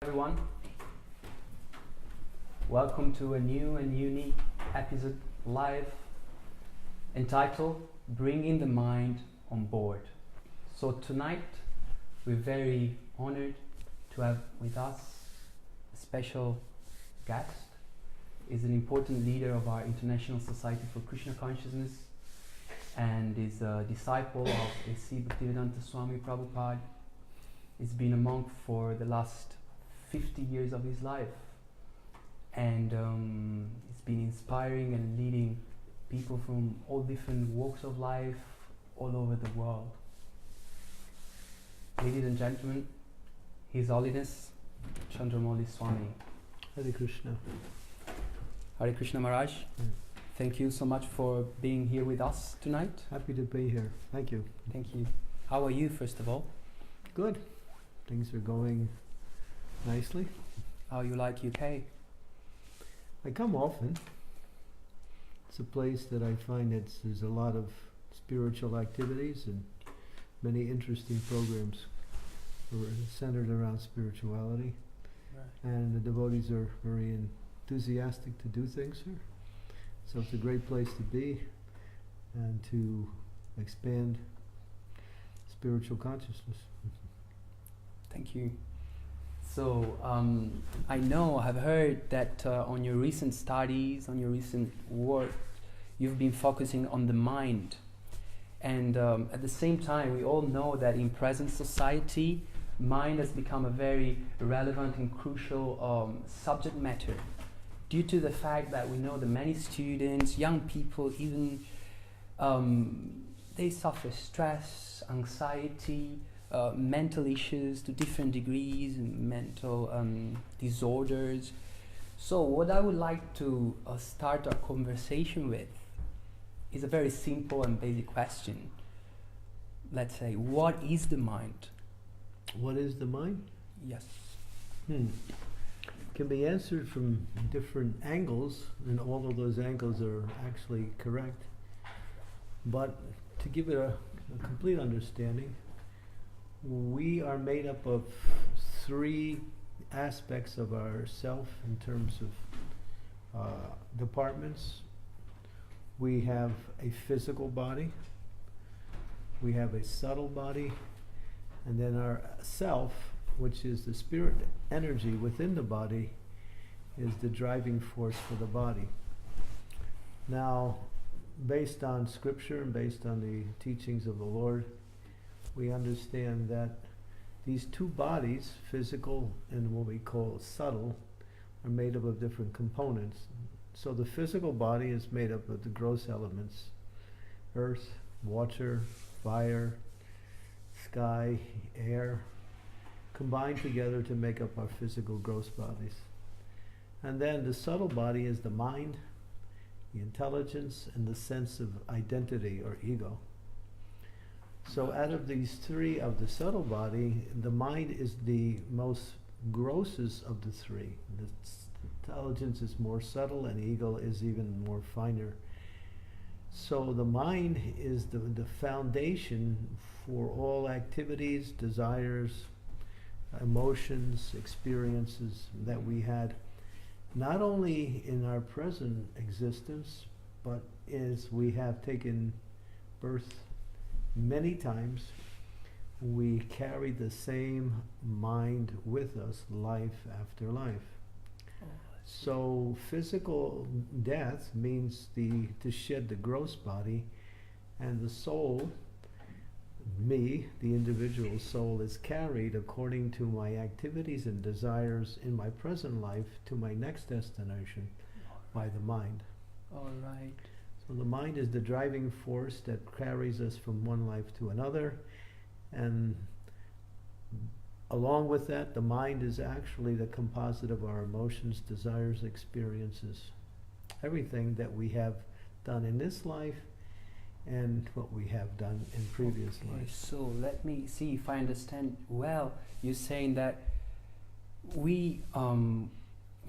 Everyone, welcome to a new and unique episode live entitled Bringing the Mind on Board. So tonight we're very honored to have with us a special guest. He's an important leader of our International Society for Krishna Consciousness and is a disciple of A.C. Bhaktivedanta Swami Prabhupada. He's been a monk for the last 50 years of his life, and he's been inspiring and leading people from all different walks of life all over the world. Ladies and gentlemen, His Holiness Candramauli Swami. Hare Krishna. Hare Krishna Maharaj. Thank you so much for being here with us tonight. Happy to be here. Thank you. Thank you. How are you, first of all? Good. Things are going nicely. How you like UK? I come often. It's a place that I find there's a lot of spiritual activities and many interesting programs centered around spirituality. Right. And the devotees are very enthusiastic to do things here. So it's a great place to be and to expand spiritual consciousness. Thank you. So I've heard that on your recent studies, on your recent work, you've been focusing on the mind. And at the same time, we all know that in present society, mind has become a very relevant and crucial subject matter, due to the fact that we know that many students, young people even, they suffer stress, anxiety, mental issues to different degrees, mental disorders. So what I would like to start our conversation with is a very simple and basic question. Let's say, what is the mind? What is the mind? Yes. Can be answered from different angles, and all of those angles are actually correct. But to give it a complete understanding, we are made up of three aspects of ourself in terms of departments. We have a physical body, we have a subtle body, and then our self, which is the spirit energy within the body, is the driving force for the body. Now, based on scripture and based on the teachings of the Lord, we understand that these two bodies, physical and what we call subtle, are made up of different components. So the physical body is made up of the gross elements: earth, water, fire, sky, air, combined together to make up our physical gross bodies. And then the subtle body is the mind, the intelligence, and the sense of identity or ego. So out of these three of the subtle body, the mind is the most grossest of the three. The intelligence is more subtle and ego is even more finer. So the mind is the foundation for all activities, desires, emotions, experiences that we had, not only in our present existence, but as we have taken birth many times, we carry the same mind with us life after life. So physical death means to shed the gross body, and the soul, me, the individual soul, is carried according to my activities and desires in my present life to my next destination by the mind. All right. So the mind is the driving force that carries us from one life to another, and along with that, the mind is actually the composite of our emotions, desires, experiences, everything that we have done in this life and what we have done in previous lives. So let me see if I understand well. You're saying that we,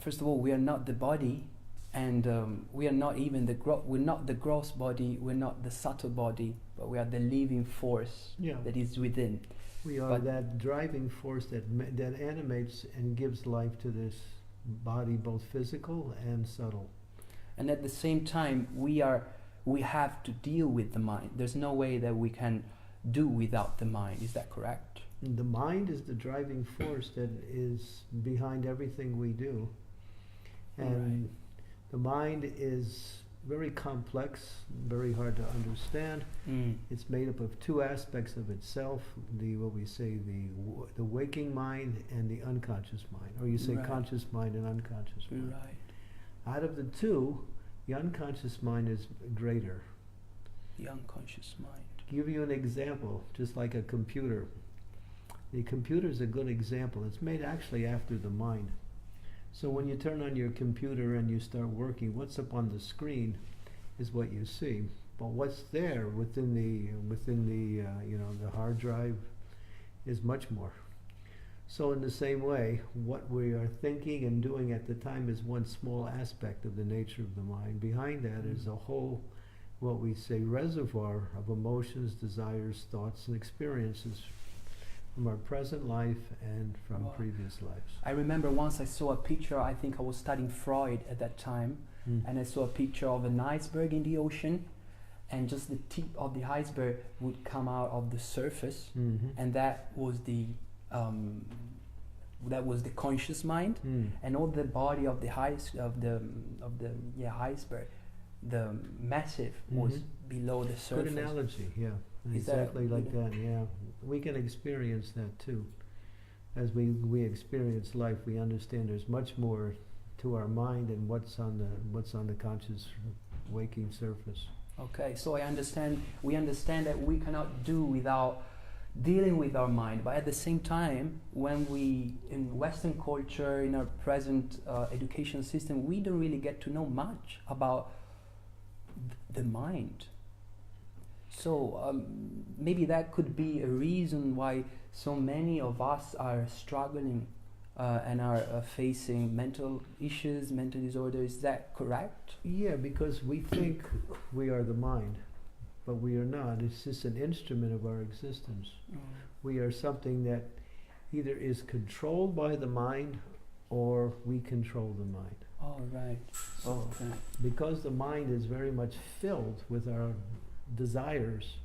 first of all, we are not the body, and we are not even we're not the gross body, we're not the subtle body, but we are the living force that is within. We are that driving force that animates and gives life to this body, both physical and subtle. And at the same time, we have to deal with the mind. There's no way that we can do without the mind. Is that correct? The mind is the driving force that is behind everything we do. And the mind is very complex, very hard to understand. It's made up of two aspects of itself, the waking mind and the unconscious mind, or you say conscious mind and unconscious mind. Out of the two, the unconscious mind is greater. The unconscious mind. Give you an example, just like a computer. The computer is a good example. It's made actually after the mind. So when you turn on your computer and you start working, what's up on the screen is what you see. But what's there within the hard drive is much more. So in the same way, what we are thinking and doing at the time is one small aspect of the nature of the mind. Behind that is a whole, what we say, reservoir of emotions, desires, thoughts, and experiences from our present life and from previous lives. I remember once I saw a picture, I think I was studying Freud at that time, and I saw a picture of an iceberg in the ocean, and just the tip of the iceberg would come out of the surface, and that was the conscious mind, and all the body of the iceberg, the massive was below the surface. Good analogy, yeah. Exactly like that, yeah. We can experience that too. As we experience life, we understand there's much more to our mind and what's on the conscious waking surface. Okay, so we understand that we cannot do without dealing with our mind, but at the same time, when we, in Western culture, in our present education system, we don't really get to know much about the mind. So maybe that could be a reason why so many of us are struggling and are facing mental issues, mental disorders. Is that correct? Yeah, because we think we are the mind, but we are not. It's just an instrument of our existence. We are something that either is controlled by the mind or we control the mind. Oh, right. So because the mind is very much filled with our desires,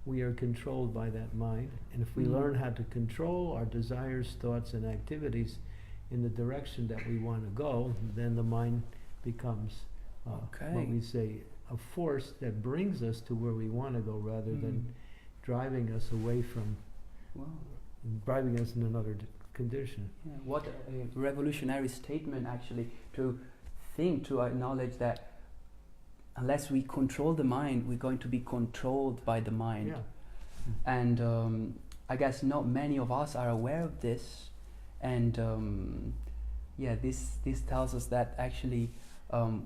we are controlled by that mind, and if we learn how to control our desires, thoughts, and activities in the direction that we want to go, then the mind becomes what we say, a force that brings us to where we want to go, rather than driving us away from, driving us in another condition. Yeah, what a revolutionary statement, actually, to acknowledge that unless we control the mind, we're going to be controlled by the mind. Yeah. And I guess not many of us are aware of this. And this tells us that actually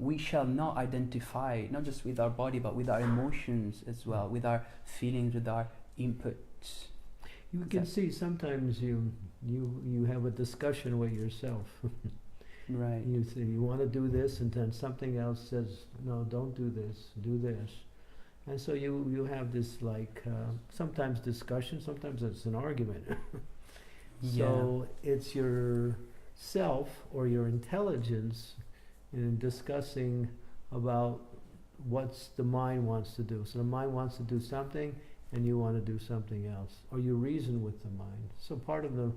we shall not identify, not just with our body, but with our emotions as well, with our feelings, with our inputs. You can see sometimes you have a discussion with yourself. Right. You say you want to do this, and then something else says, no, don't do this, do this. And so you have this sometimes discussion, sometimes it's an argument. So it's your self or your intelligence in discussing about what the mind wants to do. So the mind wants to do something and you want to do something else, or you reason with the mind. So part of the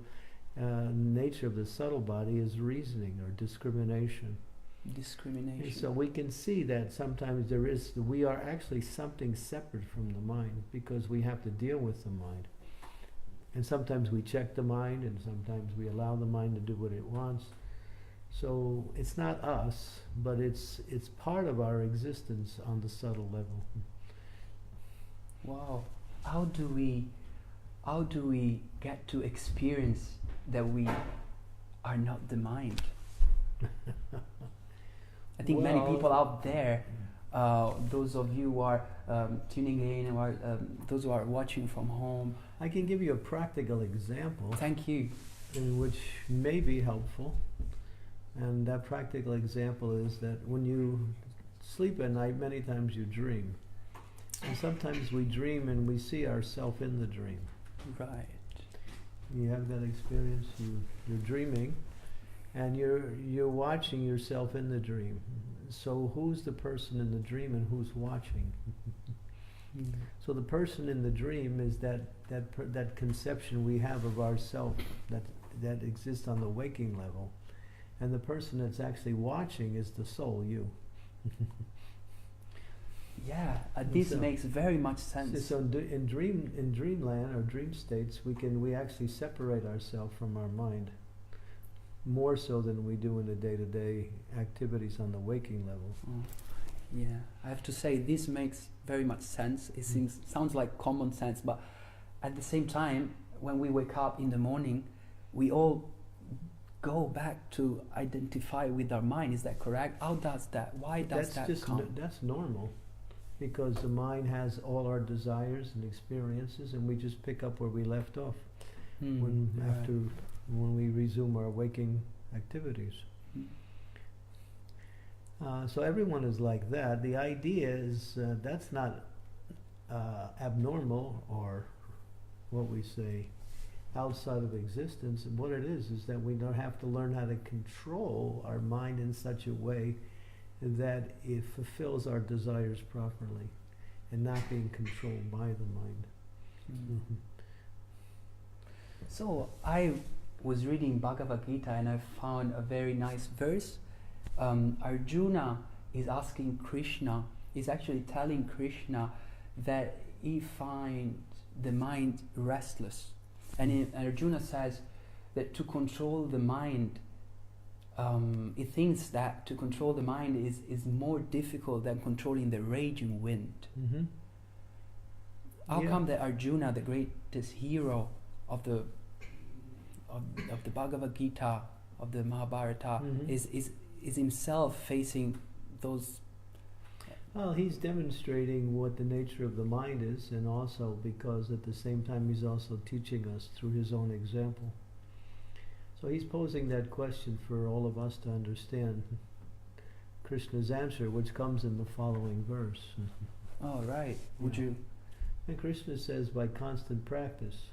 nature of the subtle body is reasoning or discrimination. And so we can see that sometimes we are actually something separate from the mind, because we have to deal with the mind. And sometimes we check the mind, and sometimes we allow the mind to do what it wants. So it's not us, but it's part of our existence on the subtle level. Wow. How do we get to experience that we are not the mind? I think many people out there, those of you who are tuning in, or those who are watching from home. I can give you a practical example. Thank you. Which may be helpful. And that practical example is that when you sleep at night, many times you dream. And sometimes we dream and we see ourselves in the dream. Right. You have that experience. You're dreaming, and you're watching yourself in the dream. So who's the person in the dream and who's watching? So the person in the dream is that conception we have of ourself that exists on the waking level, and the person that's actually watching is the soul, you. Yeah, this makes very much sense. So in dreamland or dream states, we actually separate ourselves from our mind, more so than we do in the day-to-day activities on the waking level. Yeah, I have to say this makes very much sense. It sounds like common sense, but at the same time, when we wake up in the morning, we all go back to identify with our mind. Is that correct? How does that? Why does that come? That's normal, because the mind has all our desires and experiences, and we just pick up where we left off when we resume our waking activities. So everyone is like that. The idea is that's not abnormal or what we say outside of existence. And what it is that we don't have to learn how to control our mind in such a way that it fulfills our desires properly and not being controlled by the mind. So I was reading Bhagavad Gita and I found a very nice verse. Arjuna is asking Krishna, is actually telling Krishna that he finds the mind restless. And Arjuna says that to control the mind, he thinks that to control the mind is more difficult than controlling the raging wind. How come that Arjuna, the greatest hero of the Bhagavad Gita, of the Mahabharata, is himself facing those? Well, he's demonstrating what the nature of the mind is, and also because at the same time he's also teaching us through his own example. So he's posing that question for all of us to understand Krishna's answer, which comes in the following verse. Oh, right. Would you? And Krishna says, by constant practice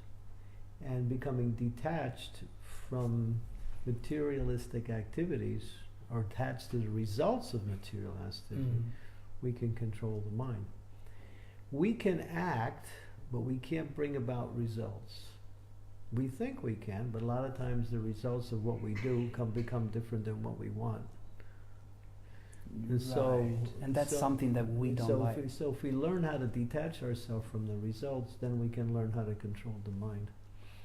and becoming detached from materialistic activities, or attached to the results of material activity, we can control the mind. We can act, but we can't bring about results. We think we can, but a lot of times the results of what we do become different than what we want. And that's something that we don't like. So if we learn how to detach ourselves from the results, then we can learn how to control the mind.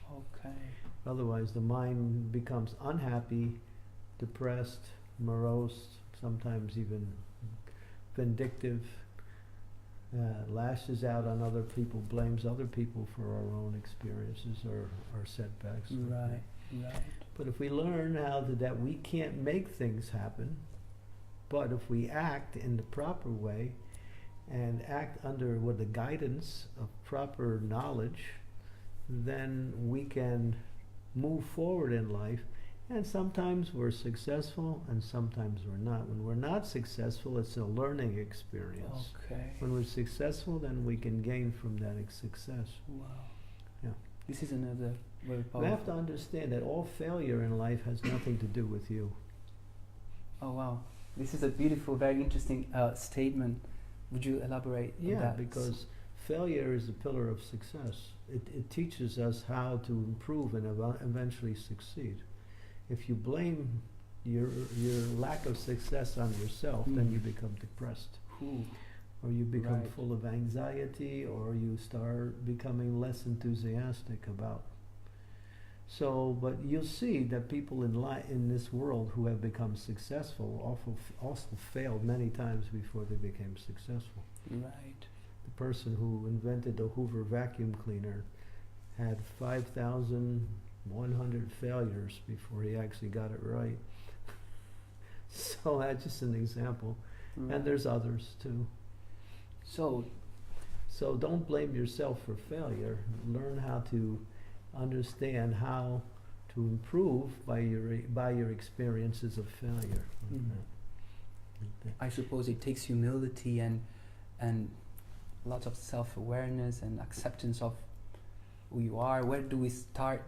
Okay. Otherwise, the mind becomes unhappy, depressed, morose, sometimes even vindictive, lashes out on other people, blames other people for our own experiences or setbacks. Right. But if we learn that we can't make things happen, but if we act in the proper way and act under the guidance of proper knowledge, then we can move forward in life. And sometimes we're successful and sometimes we're not. When we're not successful, it's a learning experience. Okay. When we're successful, then we can gain from that success. Wow. Yeah. This is another very powerful. We have to understand that all failure in life has nothing to do with you. Oh, wow. This is a beautiful, very interesting statement. Would you elaborate on that? Yeah, because failure is a pillar of success. It teaches us how to improve and eventually succeed. If you blame your lack of success on yourself, then you become depressed. Or you become full of anxiety, or you start becoming less enthusiastic about. So, but you'll see that people in this world who have become successful also failed many times before they became successful. Right. The person who invented the Hoover vacuum cleaner had 5,100 failures before he actually got it right. So that's just an example. Right. And there's others too. So don't blame yourself for failure. Learn how to understand how to improve by your experiences of failure. I suppose it takes humility and lots of self-awareness and acceptance of who you are. Where do we start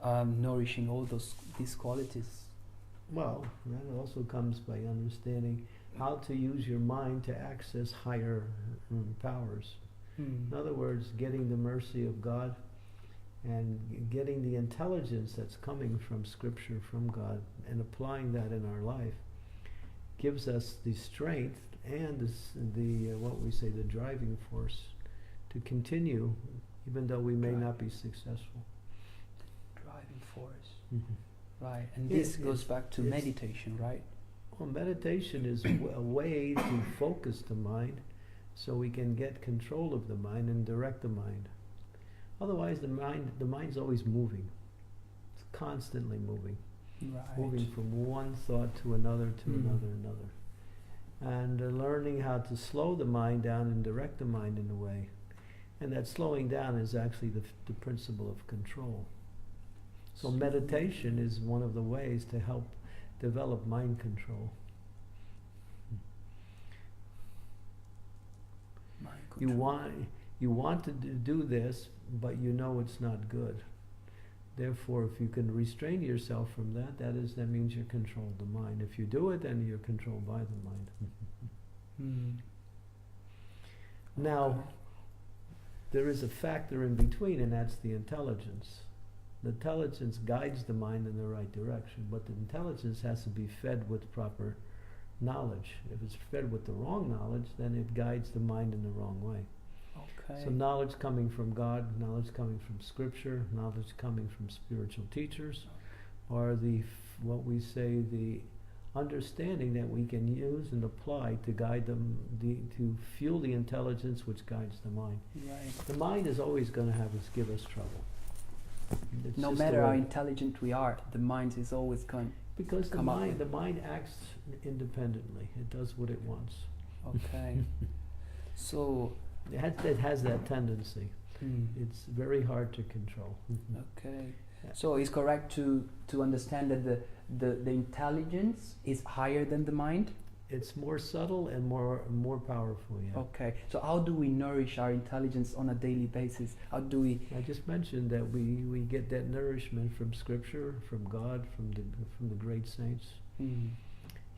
nourishing all these qualities? Well, that also comes by understanding how to use your mind to access higher powers. In other words, getting the mercy of God and getting the intelligence that's coming from Scripture, from God, and applying that in our life gives us the strength and what we say, the driving force to continue, even though we may not be successful. Driving force. Mm-hmm. Right, and this goes back to meditation, right? Well, meditation is a way to focus the mind so we can get control of the mind and direct the mind. Otherwise, the mind's always moving. It's constantly moving. Right. Moving from one thought to another, another. And learning how to slow the mind down and direct the mind in a way. And that slowing down is actually the principle of control. So meditation is one of the ways to help develop mind control. Mind control. You want to do this, but you know it's not good. Therefore, if you can restrain yourself from that means you control the mind. If you do it, then you're controlled by the mind. Now, there is a factor in between, and that's the intelligence. The intelligence guides the mind in the right direction, but the intelligence has to be fed with proper knowledge. If it's fed with the wrong knowledge, then it guides the mind in the wrong way. Okay. So knowledge coming from God, knowledge coming from Scripture, knowledge coming from spiritual teachers, are what we say, the understanding that we can use and apply to guide them, to fuel the intelligence which guides the mind. Right. The mind is always going to give us trouble. It's no matter how intelligent we are, the mind is always going. Because the mind acts independently. It does what it wants. Okay. So it has that tendency. It's very hard to control. Okay. So it's correct to understand that the intelligence is higher than the mind? It's more subtle and more powerful, yeah. Okay. So how do we nourish our intelligence on a daily basis? How do we? I just mentioned that we get that nourishment from Scripture, from God, from the great saints.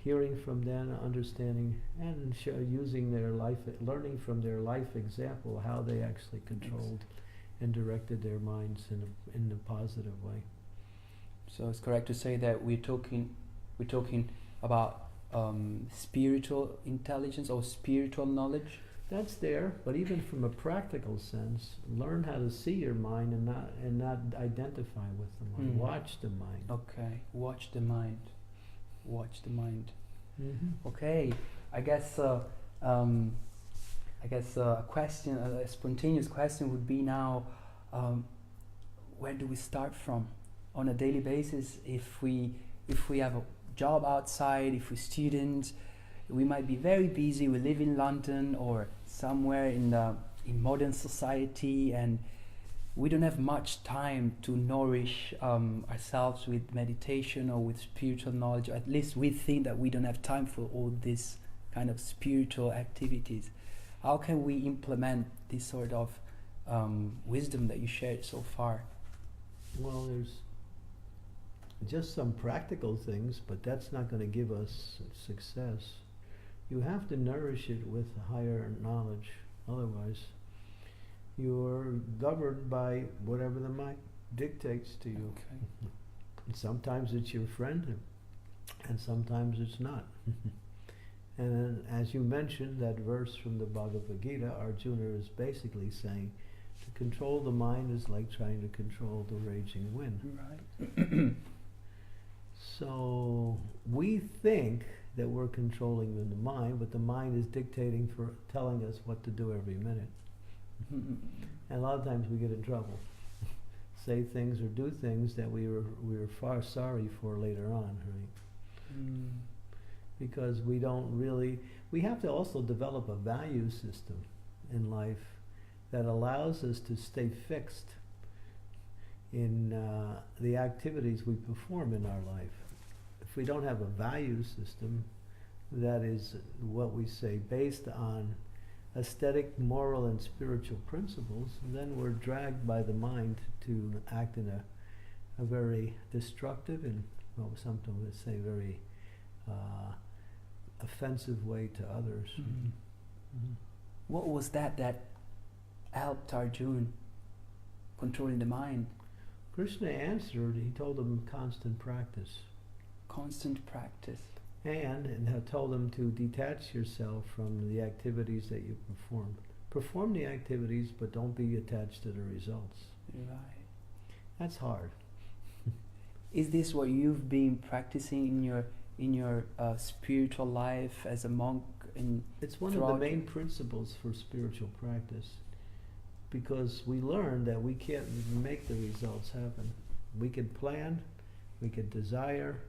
Hearing from them, understanding, and using their life, learning from their life example how they actually controlled and directed their minds in a positive way. So it's correct to say that we're talking about spiritual intelligence or spiritual knowledge. That's there, but even from a practical sense, learn how to see your mind and not identify with the mind. Watch the mind. Okay, watch the mind. Watch the mind. Okay, I guess a question, a spontaneous question would be now, where do we start from on a daily basis? If we have a job outside, if we're students, we might be very busy. We live in London or somewhere in modern society, and we don't have much time to nourish ourselves with meditation or with spiritual knowledge. Or at least we think that we don't have time for all these kind of spiritual activities. How can we implement this sort of wisdom that you shared so far? Well, there's just some practical things, but that's not going to give us success. You have to nourish it with higher knowledge. Otherwise, you're governed by whatever the mind dictates to you. Okay. And sometimes it's your friend, and sometimes it's not. And then, as you mentioned, that verse from the Bhagavad Gita, Arjuna is basically saying, to control the mind is like trying to control the raging wind. Right. So we think that we're controlling the mind, but the mind is dictating telling us what to do every minute. And a lot of times we get in trouble. Say things or do things that we were far sorry for later on, right? Because we have to also develop a value system in life that allows us to stay fixed in the activities we perform in our life. If we don't have a value system that is what we say based on aesthetic, moral, and spiritual principles, then we're dragged by the mind to act in a very destructive and, well, sometimes would say very offensive way to others. What was that helped Arjuna controlling the mind? Krishna answered, he told him constant practice. Constant practice. And told him to detach yourself from the activities that you perform. Perform the activities, but don't be attached to the results. Right. That's hard. Is this what you've been practicing in your spiritual life as a monk? It's one of the main principles for spiritual practice, because we learn that we can't make the results happen. We can plan, we can desire,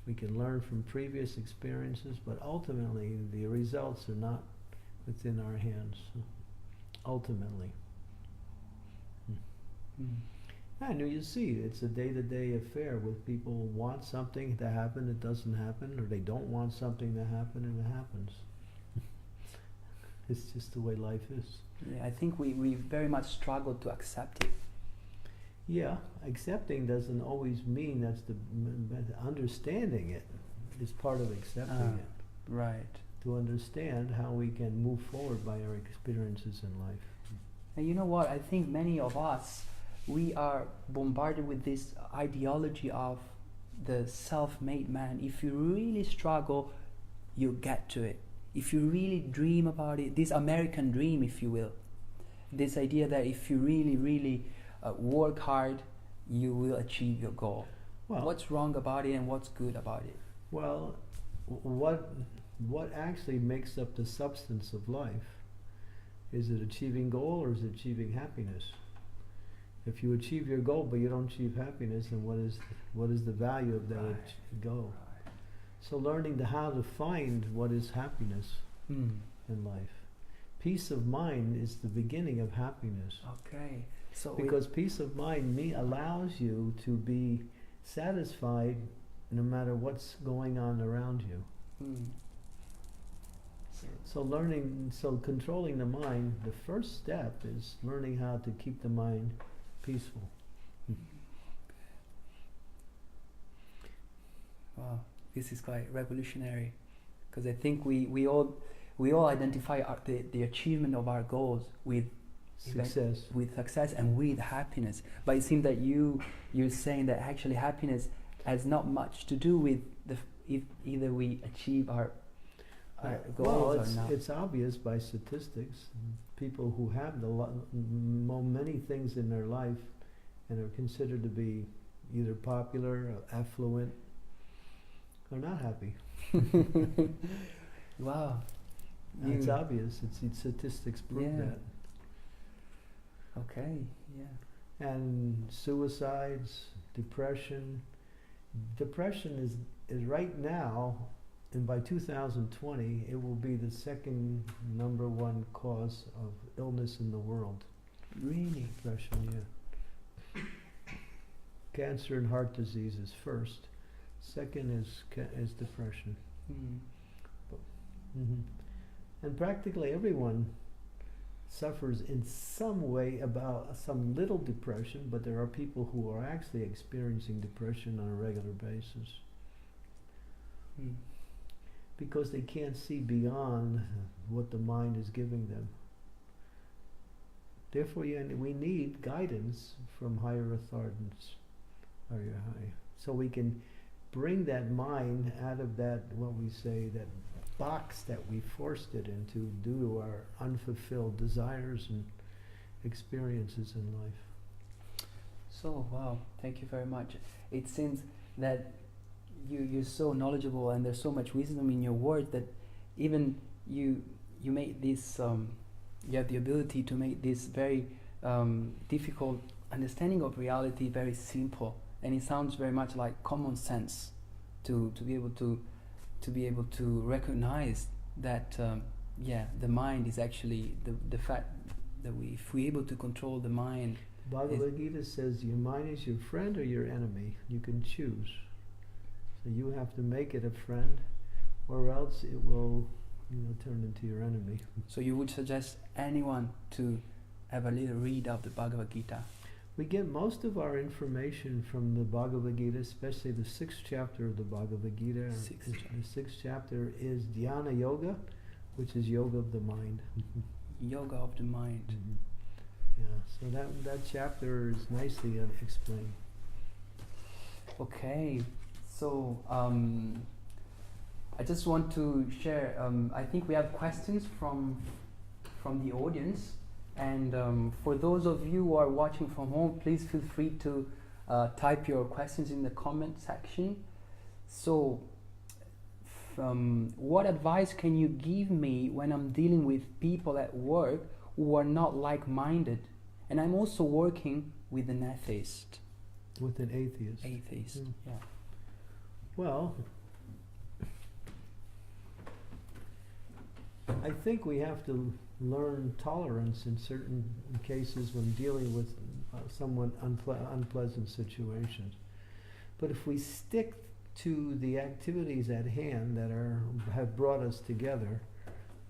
we can learn from previous experiences, but ultimately the results are not within our hands. Ultimately. And you see, it's a day-to-day affair with people who want something to happen, it doesn't happen, or they don't want something to happen and it happens. It's just the way life is. Yeah, I think we very much struggle to accept it. Yeah, accepting doesn't always mean that's understanding it is part of accepting it. Right. To understand how we can move forward by our experiences in life. And you know what? I think many of us, we are bombarded with this ideology of the self-made man. If you really struggle, you get to it. If you really dream about it, this American dream, if you will, this idea that if you really, really work hard, you will achieve your goal. Well, what's wrong about it and what's good about it? Well, what actually makes up the substance of life? Is it achieving goal or is it achieving happiness? If you achieve your goal but you don't achieve happiness, then what is the value of that goal? Right. So learning how to find what is happiness in life. Peace of mind is the beginning of happiness. Okay. So because peace of mind allows you to be satisfied no matter what's going on around you. So controlling the mind, the first step is learning how to keep the mind peaceful. Wow, this is quite revolutionary, because I think we all identify the achievement of our goals with success and with happiness. But it seems that you're saying that actually happiness has not much to do with if either we achieve our goals or not. It's obvious by statistics. People who have many things in their life and are considered to be either popular or affluent are not happy. Wow. It's obvious. Statistics prove that. Okay, yeah. And suicides, depression. Depression is right now, and by 2020, it will be the second #1 cause of illness in the world. Really? Depression, yeah. Cancer and heart disease is first. Second is depression. And practically everyone suffers in some way about some little depression, but there are people who are actually experiencing depression on a regular basis. Because they can't see beyond what the mind is giving them. Therefore, we need guidance from higher authorities. So we can bring that mind out of that, what we say, that box that we forced it into due to our unfulfilled desires and experiences in life. So, wow, thank you very much. It seems that you're so knowledgeable and there's so much wisdom in your words that even you make this, you have the ability to make this very difficult understanding of reality very simple. And it sounds very much like common sense to be able to recognize that the mind is actually the fact that if we're able to control the mind. Bhagavad Gita says your mind is your friend or your enemy. You can choose. So you have to make it a friend, or else it will, turn into your enemy. So you would suggest anyone to have a little read of the Bhagavad Gita? We get most of our information from the Bhagavad Gita, especially the 6th chapter of the Bhagavad Gita. The 6th chapter is Dhyana Yoga, which is yoga of the mind. Yoga of the mind. Yeah, so that chapter is nicely explained. Okay, so I just want to share, I think we have questions from the audience, and for those of you who are watching from home, please feel free to type your questions in the comment section. So, what advice can you give me when I'm dealing with people at work who are not like-minded, and I'm also working with an atheist? With an atheist? Atheist, yeah. Well, I think we have to learn tolerance in certain cases when dealing with someone unpleasant situations. But if we stick to the activities at hand that have brought us together,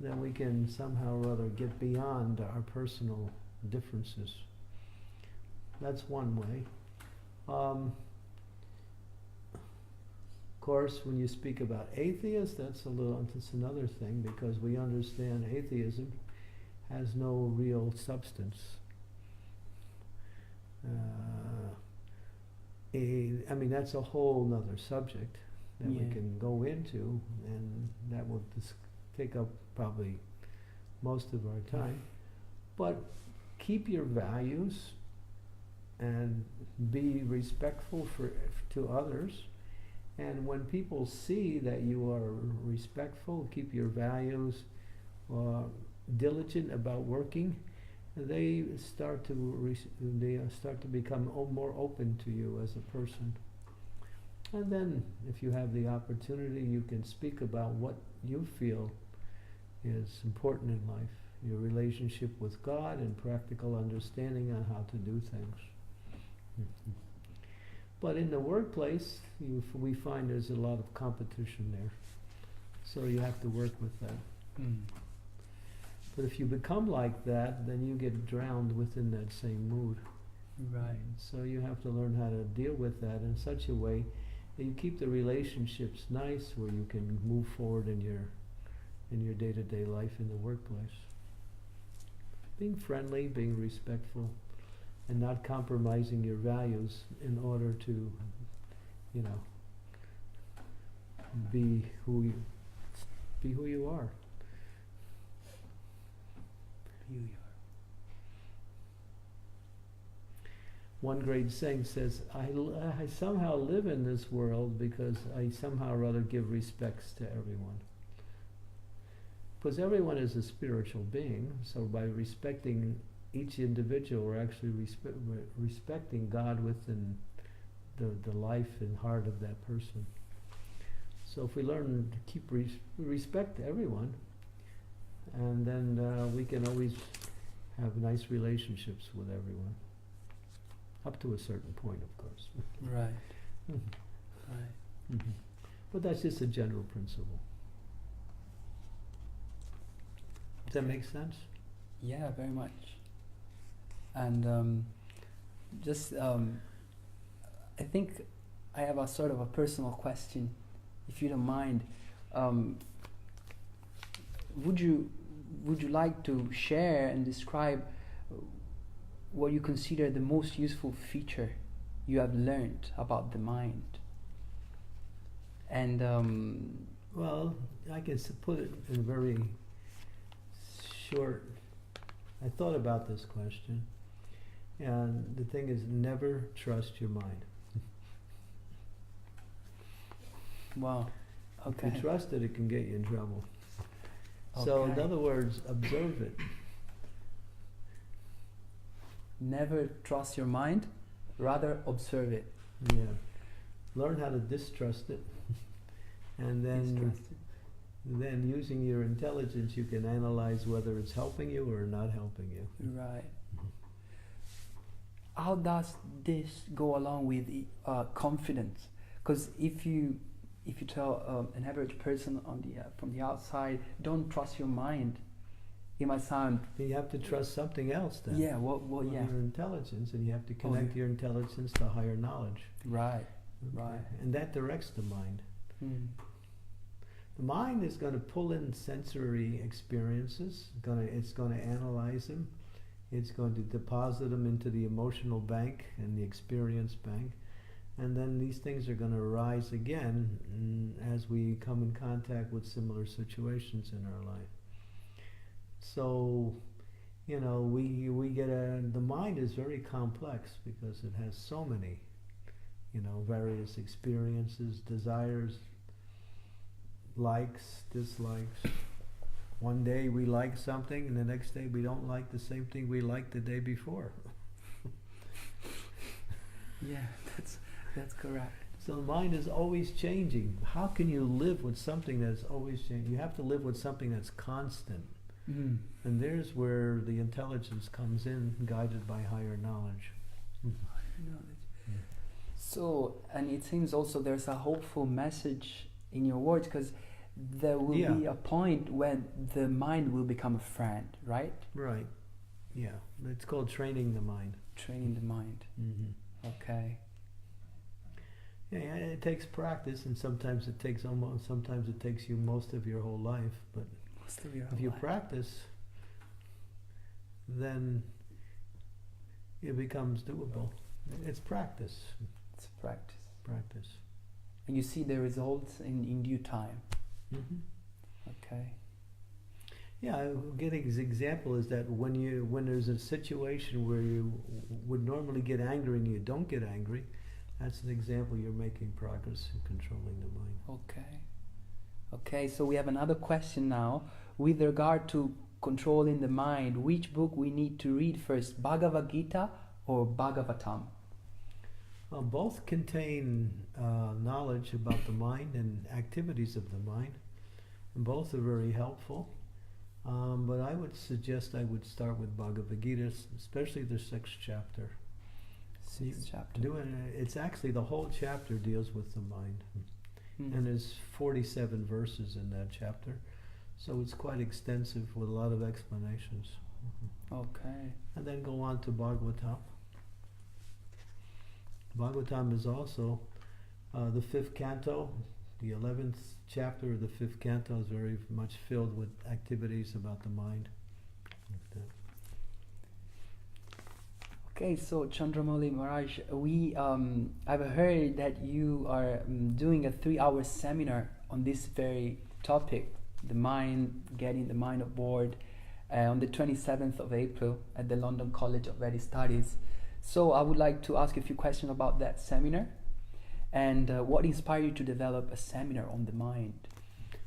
then we can somehow or other get beyond our personal differences. That's one way. Of course, when you speak about atheists, that's another thing, because we understand atheism has no real substance. I mean, that's a whole nother subject that we can go into, and that will take up probably most of our time. But keep your values and be respectful to others. And when people see that you are respectful, keep your values, diligent about working, they start to become more open to you as a person. And then, if you have the opportunity, you can speak about what you feel is important in life, your relationship with God and practical understanding on how to do things. But in the workplace, we find there's a lot of competition there. So you have to work with that. But if you become like that, then you get drowned within that same mood. Right. So you have to learn how to deal with that in such a way that you keep the relationships nice, where you can move forward in your day-to-day life in the workplace. Being friendly, being respectful, and not compromising your values in order to, be who you are. Be who you are. One great saint says, I somehow live in this world because I somehow or other give respects to everyone. Because everyone is a spiritual being, so by respecting each individual, we're actually respecting God within the life and heart of that person. So if we learn to keep respect to everyone, and then we can always have nice relationships with everyone. Up to a certain point, of course. Right. Right. But that's just a general principle. Does that make sense? Yeah, very much. And I think I have a sort of a personal question, if you don't mind. Would you like to share and describe what you consider the most useful feature you have learned about the mind? And well, I can put it in a very short. I thought about this question, and the thing is, never trust your mind. Wow. Okay. If you trust it, it can get you in trouble. Okay. So, in other words, observe it. Never trust your mind, rather observe it. Yeah. Learn how to distrust it. And then using your intelligence, you can analyze whether it's helping you or not helping you. Right. How does this go along with confidence? Because if you tell an average person from the outside, don't trust your mind, it might sound. You have to trust something else then. Yeah. Well, yeah. Your intelligence, and you have to connect your intelligence to higher knowledge. Right. Okay. Right. And that directs the mind. Mm. The mind is going to pull in sensory experiences. It's going to analyze them. It's going to deposit them into the emotional bank and the experience bank. And then these things are going to arise again as we come in contact with similar situations in our life. So, you know, we get the mind is very complex because it has so many, you know, various experiences, desires, likes, dislikes. One day we like something and the next day we don't like the same thing we liked the day before. Yeah, that's correct. So the mind is always changing. How can you live with something that's always changing? You have to live with something that's constant. Mm. And there's where the intelligence comes in, guided by higher knowledge. Higher knowledge. Yeah. So, and it seems also there's a hopeful message in your words, because there will be a point when the mind will become a friend, right? Right. Yeah. It's called training the mind. Training the mind. Mm-hmm. Okay. Yeah, it takes practice, and sometimes it takes you most of your whole life. But if you practice, then it becomes doable. It's practice. It's practice. Practice. And you see the results in due time. Mm-hmm. Okay. Yeah, a good example is that when there's a situation where you would normally get angry and you don't get angry, that's an example you're making progress in controlling the mind. Okay. Okay, so we have another question now. With regard to controlling the mind, which book we need to read first, Bhagavad Gita or Bhagavatam? Well, both contain knowledge about the mind and activities of the mind, and both are very helpful. But I would suggest I would start with Bhagavad Gita, especially the 6th chapter. It's actually the whole chapter deals with the mind. Mm. And there's 47 verses in that chapter. So it's quite extensive with a lot of explanations. Mm-hmm. Okay. And then go on to Bhagavatam. Bhagavatam is also the 5th canto. The 11th chapter of the 5th canto is very much filled with activities about the mind. Like okay, so Candramauli Maharaj, I've heard that you are doing a 3-hour seminar on this very topic, the mind, getting the mind aboard, on the 27th of April at the London College of Vedic Studies. So I would like to ask a few questions about that seminar. And what inspired you to develop a seminar on the mind?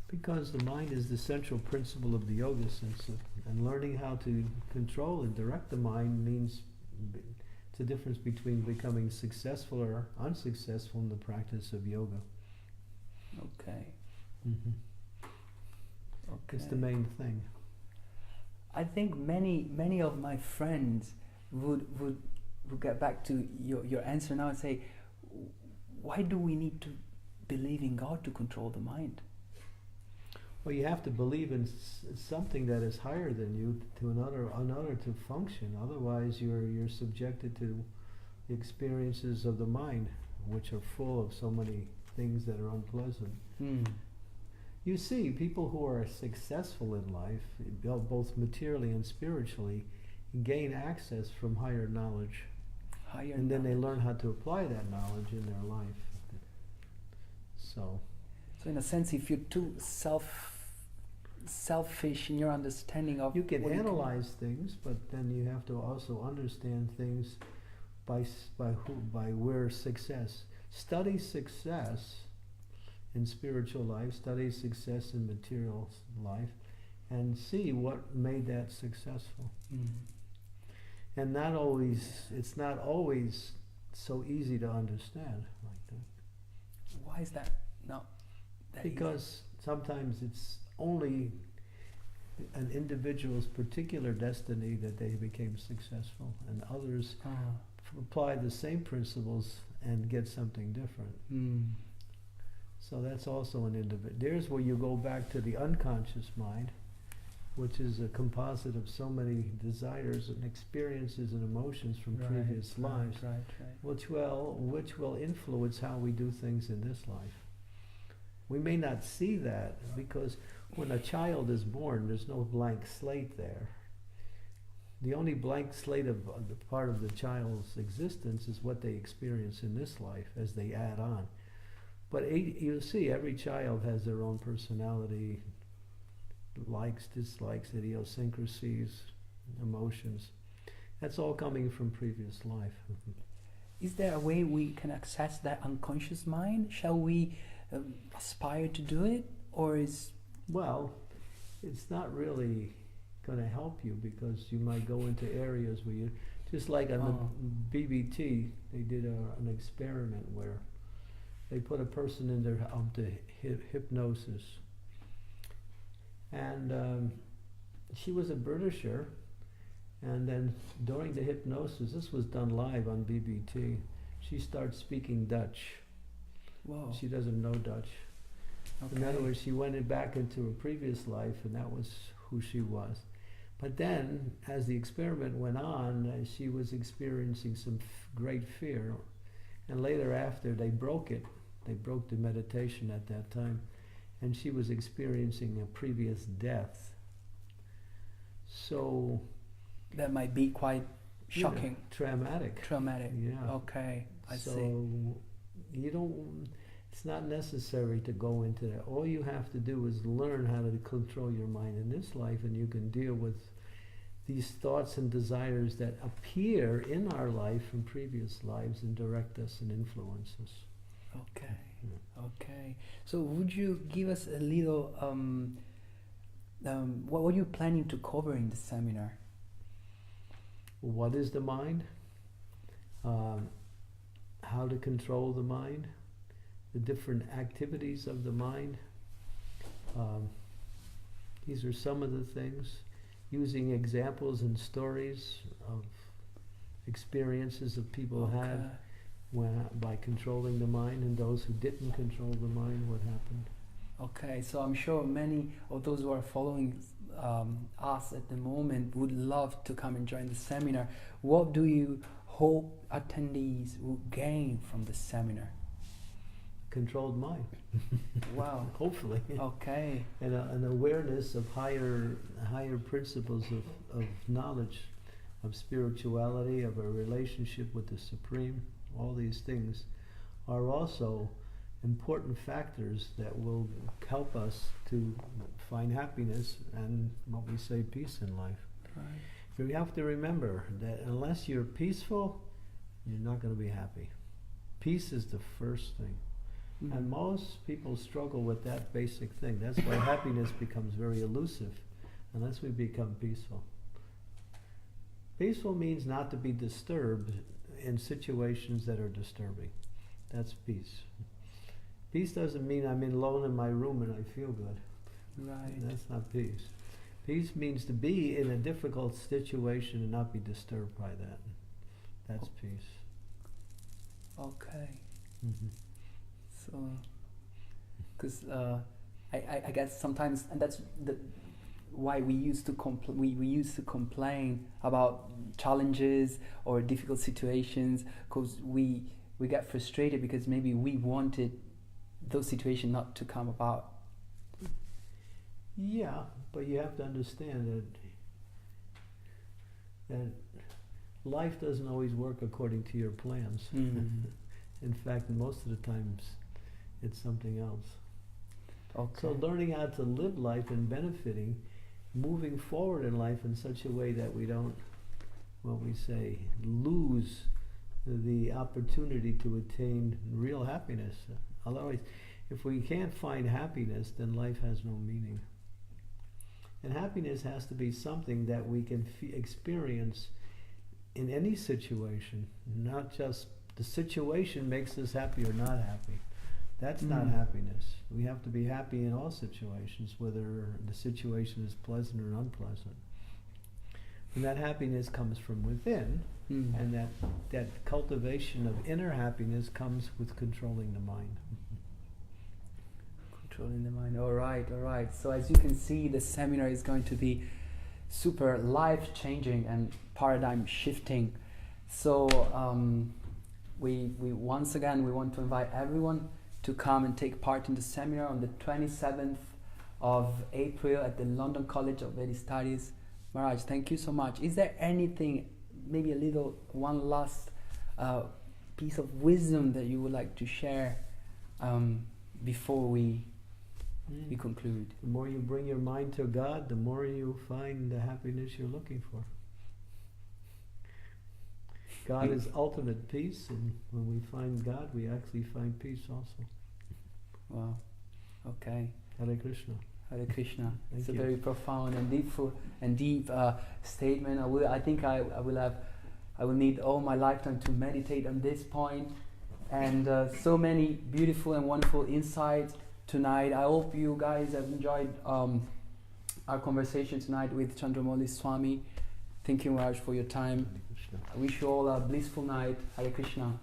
Because the mind is the central principle of the yoga system, and learning how to control and direct the mind means it's a difference between becoming successful or unsuccessful in the practice of yoga. Okay. Mm-hmm. Okay. It's the main thing. I think many of my friends would get back to your answer now and say, why do we need to believe in God to control the mind? Well, you have to believe in something that is higher than you in order to function. Otherwise, you're subjected to the experiences of the mind, which are full of so many things that are unpleasant. Mm. You see, people who are successful in life, both materially and spiritually, gain access from higher knowledge. And then they learn how to apply that knowledge in their life. So in a sense, if you're too selfish in your understanding of, you can analyze things, but then you have to also understand things by where success. Study success in spiritual life, study success in material life, and see what made that successful. Mm. And it's not always so easy to understand like that. Why is that not that because easy? Sometimes it's only an individual's particular destiny that they became successful, and others apply the same principles and get something different. Mm. So that's also an individual. There's where you go back to the unconscious mind which is a composite of so many desires and experiences and emotions from previous lives, which will influence how we do things in this life. We may not see that because when a child is born, there's no blank slate there. The only blank slate of the part of the child's existence is what they experience in this life as they add on. But you'll see every child has their own personality, likes, dislikes, idiosyncrasies, emotions. That's all coming from previous life. Is there a way we can access that unconscious mind? Shall we aspire to do it, or is... Well, it's not really going to help you because you might go into areas where you, just like on the BBT, they did an experiment where they put a person in their hypnosis, and she was a Britisher, and then during the hypnosis, this was done live on BBT, she starts speaking Dutch. Whoa. She doesn't know Dutch. Okay. In other words, she went back into her previous life, and that was who she was. But then, as the experiment went on, she was experiencing some great fear. And later after, they broke it. They broke the meditation at that time. And she was experiencing a previous death. So... that might be quite shocking. Traumatic. Traumatic. Yeah. Okay, I see. So you don't... It's not necessary to go into that. All you have to do is learn how to control your mind in this life, and you can deal with these thoughts and desires that appear in our life from previous lives and direct us and influence us. Okay, okay. So would you give us a little, what were you planning to cover in the seminar? What is the mind? How to control the mind? The different activities of the mind. These are some of the things. Using examples and stories of experiences that people had by controlling the mind, and those who didn't control the mind, what happened. Okay, so I'm sure many of those who are following us at the moment would love to come and join the seminar. What do you hope attendees will gain from the seminar? Controlled mind. Wow. Hopefully. Okay. And an awareness of higher principles of knowledge, of spirituality, of a relationship with the Supreme. All these things are also important factors that will help us to find happiness and what we say peace in life. Right. So you have to remember that unless you're peaceful, you're not going to be happy. Peace is the first thing. Mm-hmm. And most people struggle with that basic thing. That's why happiness becomes very elusive unless we become peaceful. Peaceful means not to be disturbed in situations that are disturbing. That's peace. Peace doesn't mean I'm alone in my room and I feel good. Right. That's not peace. Peace means to be in a difficult situation and not be disturbed by that. That's peace. Okay. Mm-hmm. So, because I guess sometimes, and that's why we used to complain about challenges or difficult situations, because we get frustrated because maybe we wanted those situations not to come about. Yeah, but you have to understand that life doesn't always work according to your plans. Mm. In fact, most of the times it's something else. Okay. So learning how to live life and benefiting, moving forward in life in such a way that we don't, what we say, lose the opportunity to attain real happiness. Otherwise, if we can't find happiness, then life has no meaning. And happiness has to be something that we can experience in any situation, not just the situation makes us happy or not happy. That's not happiness. We have to be happy in all situations, whether the situation is pleasant or unpleasant. And that happiness comes from within, and that cultivation of inner happiness comes with controlling the mind. Controlling the mind. All right. So as you can see, the seminar is going to be super life-changing and paradigm-shifting. So we once again, we want to invite everyone to come and take part in the seminar on the 27th of April at the London College of Vedic Studies. Maharaj, thank you so much. Is there anything, maybe one last piece of wisdom that you would like to share before we conclude? The more you bring your mind to God, the more you find the happiness you're looking for. God is ultimate peace, and when we find God, we actually find peace also. Wow. Okay. Hare Krishna. Hare Krishna. It's a you. very profound and deep statement. I think I will need all my lifetime to meditate on this point. And so many beautiful and wonderful insights tonight. I hope you guys have enjoyed our conversation tonight with Candramauli Swami. Thank you, Maharaj, for your time. I wish you all a blissful night. Hare Krishna.